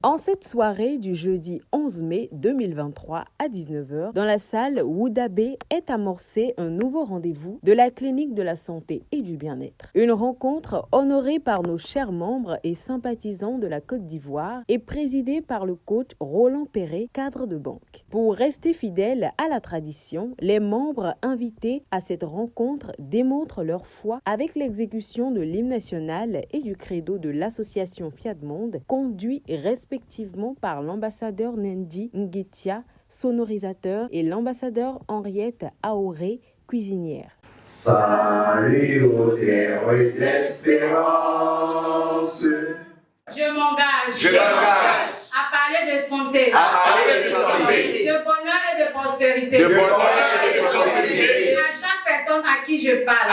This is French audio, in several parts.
En cette soirée du jeudi 11 mai 2023 à 19h, dans la salle Woudabé est amorcé un nouveau rendez-vous de la clinique de la santé et du bien-être. Une rencontre honorée par nos chers membres et sympathisants de la Côte d'Ivoire et présidée par le coach Roland Perret, cadre de banque. Pour rester fidèles à la tradition, les membres invités à cette rencontre démontrent leur foi avec l'exécution de l'hymne national et du credo de l'association Fiat Monde, conduit respectivement par l'ambassadeur Nendi Nguetia, sonorisateur, et l'ambassadeur Henriette Aoré, cuisinière. Salut au terre d'espérance. Je m'engage. À parler de santé. De bonheur et de prospérité. À chaque personne à qui je parle.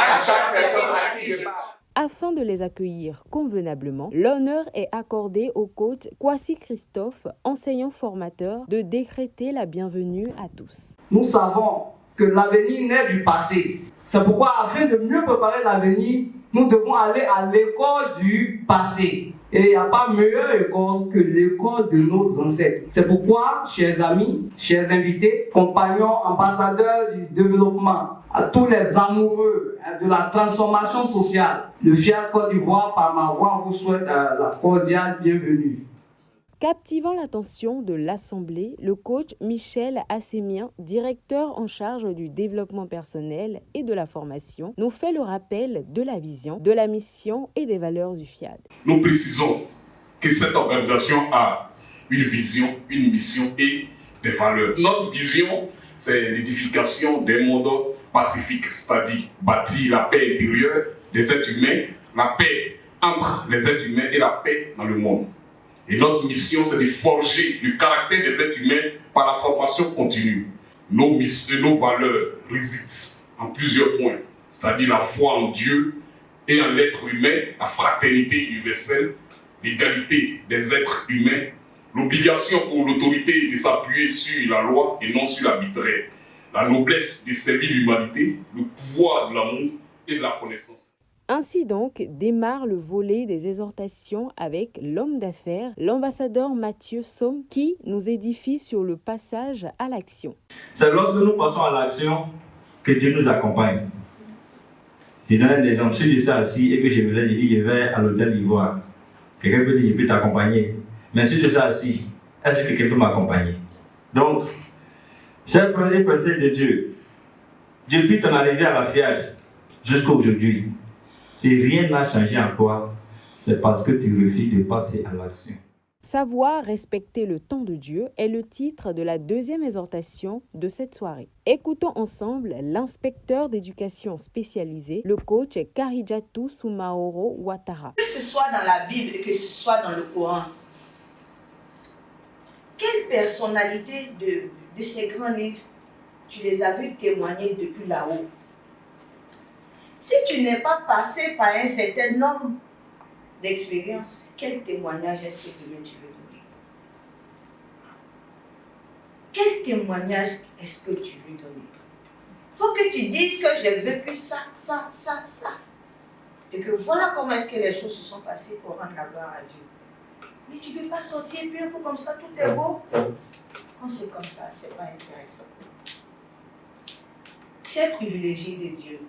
Afin de les accueillir convenablement, l'honneur est accordé au coach Kwasi Christophe, enseignant formateur, de décréter la bienvenue à tous. Nous savons que l'avenir naît du passé. C'est pourquoi, afin de mieux préparer l'avenir, nous devons aller à l'école du passé. Et il n'y a pas meilleure école que l'école de nos ancêtres. C'est pourquoi, chers amis, chers invités, compagnons, ambassadeurs du développement, à tous les amoureux de la transformation sociale, le Fiat Côte d'Ivoire, par ma voix, vous souhaite la cordiale bienvenue. Captivant l'attention de l'Assemblée, le coach Michel Assémien, directeur en charge du développement personnel et de la formation, nous fait le rappel de la vision, de la mission et des valeurs du FIAD. Nous précisons que cette organisation a une vision, une mission et des valeurs. Notre vision, c'est l'édification d'un monde pacifique, c'est-à-dire bâtir la paix intérieure des êtres humains, la paix entre les êtres humains et la paix dans le monde. Et notre mission, c'est de forger le caractère des êtres humains par la formation continue. Nos valeurs résident en plusieurs points, c'est-à-dire la foi en Dieu et en l'être humain, la fraternité universelle, l'égalité des êtres humains, l'obligation pour l'autorité de s'appuyer sur la loi et non sur l'arbitraire, la noblesse de servir l'humanité, le pouvoir de l'amour et de la connaissance. Ainsi donc démarre le volet des exhortations avec l'homme d'affaires, l'ambassadeur Mathieu Somme, qui nous édifie sur le passage à l'action. C'est lorsque nous passons à l'action que Dieu nous accompagne. Je donne un exemple. Si je suis assis et que je me lève, je dis je vais à l'hôtel d'Ivoire. Quelqu'un peut dire je peux t'accompagner. Mais si je suis assis, est-ce que quelqu'un peut m'accompagner? Donc, chers frères et sœurs de Dieu, depuis ton arrivée à la Fiat jusqu'à aujourd'hui, si rien n'a changé en toi, c'est parce que tu refuses de passer à l'action. Savoir respecter le temps de Dieu est le titre de la deuxième exhortation de cette soirée. Écoutons ensemble l'inspecteur d'éducation spécialisé, le coach Karidjatou Soumaoro Ouattara. Que ce soit dans la Bible et que ce soit dans le Coran, quelle personnalité de ces grands livres tu les as vus témoigner depuis là-haut? Si tu n'es pas passé par un certain nombre d'expériences, quel témoignage est-ce que demain tu veux donner? Quel témoignage est-ce que tu veux donner? Il faut que tu dises que j'ai vécu ça. Et que voilà comment est-ce que les choses se sont passées pour rendre la gloire à Dieu. Mais tu ne peux pas sortir et puis un peu comme ça, tout est beau. Quand c'est comme ça, ce n'est pas intéressant. Chers privilégiés de Dieu,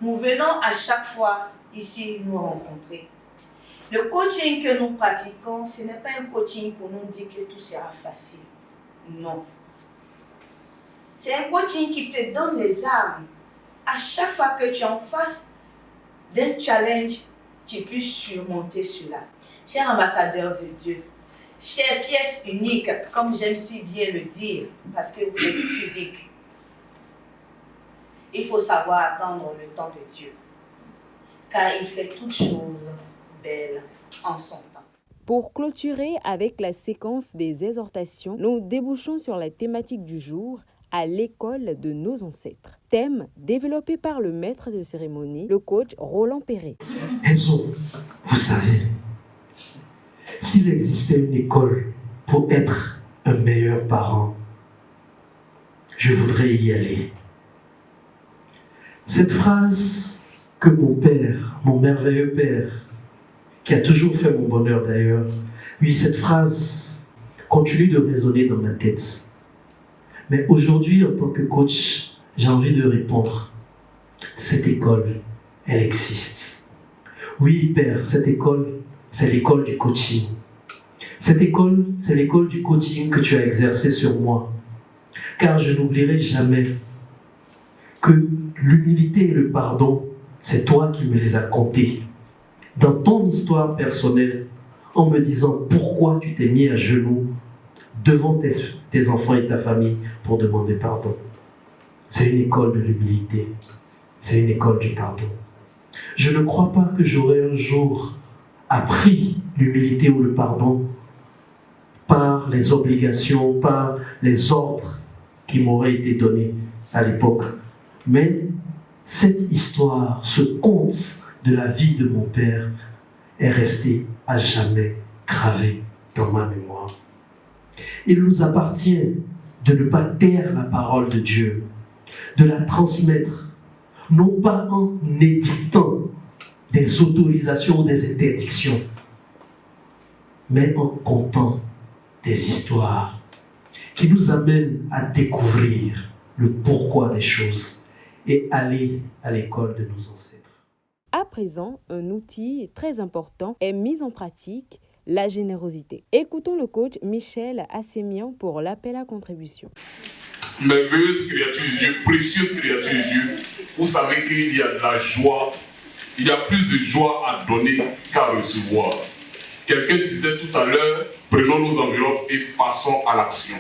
nous venons à chaque fois ici nous rencontrer. Le coaching que nous pratiquons, ce n'est pas un coaching pour nous dire que tout sera facile. Non. C'est un coaching qui te donne les armes. À chaque fois que tu es en face d'un challenge, tu peux surmonter cela. Cher ambassadeur de Dieu, chère pièce unique, comme j'aime si bien le dire, parce que vous êtes unique. Il faut savoir attendre le temps de Dieu, car il fait toutes choses belles en son temps. Pour clôturer avec la séquence des exhortations, nous débouchons sur la thématique du jour, à l'école de nos ancêtres. Thème développé par le maître de cérémonie, le coach Roland Perret. Enzo, vous savez, s'il existait une école pour être un meilleur parent, je voudrais y aller. Cette phrase que mon père, mon merveilleux père, qui a toujours fait mon bonheur d'ailleurs, oui, cette phrase continue de résonner dans ma tête. Mais aujourd'hui, en tant que coach, j'ai envie de répondre. Cette école, elle existe. Oui, père, cette école, c'est l'école du coaching. Cette école, c'est l'école du coaching que tu as exercé sur moi. Car je n'oublierai jamais que l'humilité et le pardon, c'est toi qui me les as comptés. Dans ton histoire personnelle, en me disant pourquoi tu t'es mis à genoux devant tes enfants et ta famille pour demander pardon. C'est une école de l'humilité. C'est une école du pardon. Je ne crois pas que j'aurai un jour appris l'humilité ou le pardon par les obligations, par les ordres qui m'auraient été donnés à l'époque. Mais cette histoire, ce conte de la vie de mon père est resté à jamais gravé dans ma mémoire. Il nous appartient de ne pas taire la parole de Dieu, de la transmettre, non pas en édictant des autorisations ou des interdictions, mais en contant des histoires qui nous amènent à découvrir le pourquoi des choses et aller à l'école de nos ancêtres. À présent, un outil très important est mis en pratique, la générosité. Écoutons le coach Michel Assémian pour l'appel à contribution. Merveilleuse créature de Dieu, précieuse créature de Dieu, vous savez qu'il y a de la joie, il y a plus de joie à donner qu'à recevoir. Quelqu'un disait tout à l'heure, prenons nos enveloppes et passons à l'action.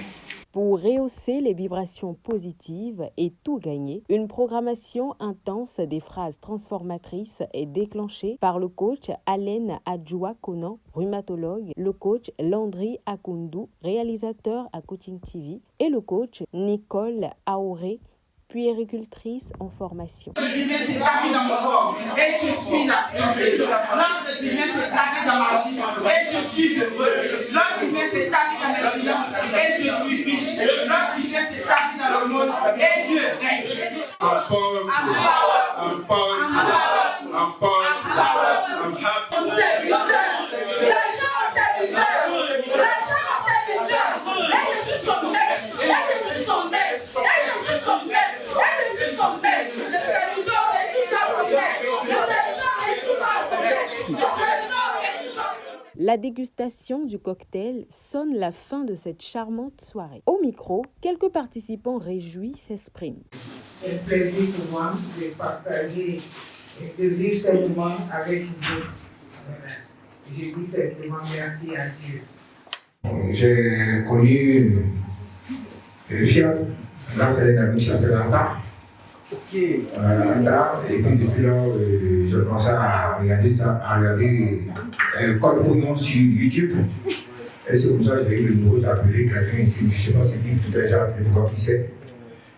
Pour rehausser les vibrations positives et tout gagner, une programmation intense des phrases transformatrices est déclenchée par le coach Alain Adjoua Conan, rhumatologue, le coach Landry Akoundou, réalisateur à Coaching TV, et le coach Nicole Aoré, puéricultrice en formation. L'ordre divin s'est établi dans mon corps et je suis la santé. L'ordre divin s'est établi dans ma vie et je suis heureux. L'ordre divin s'est établi dans mes finances et je suis riche. L'ordre divin s'est établi dans le monde et Dieu règne. La dégustation du cocktail sonne la fin de cette charmante soirée. Au micro, quelques participants réjouis s'expriment. C'est un plaisir pour moi de partager et de vivre ce moment avec vous. Voilà. Je dis simplement merci à Dieu. J'ai connu Fiat, là c'est un ami qui s'appelle Anta. Anta, et puis depuis là, je commençais à regarder ça, Code Brouillon sur YouTube. Et c'est comme ça que j'ai eu le numéro, j'ai appelé quelqu'un ici, je ne sais pas si tout est déjà appelé pour voir qui c'est.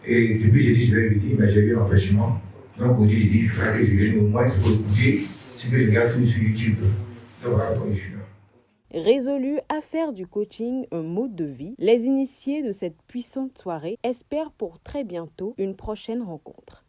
Et depuis, j'ai dit, je vais lui dire, mais j'ai eu l'empêchement. Donc aujourd'hui, j'ai dit, il faudrait que je vienne au moins pour écouter ce que je regarde tout sur YouTube. Donc voilà pourquoi je suis là. Résolus à faire du coaching un mode de vie, les initiés de cette puissante soirée espèrent pour très bientôt une prochaine rencontre.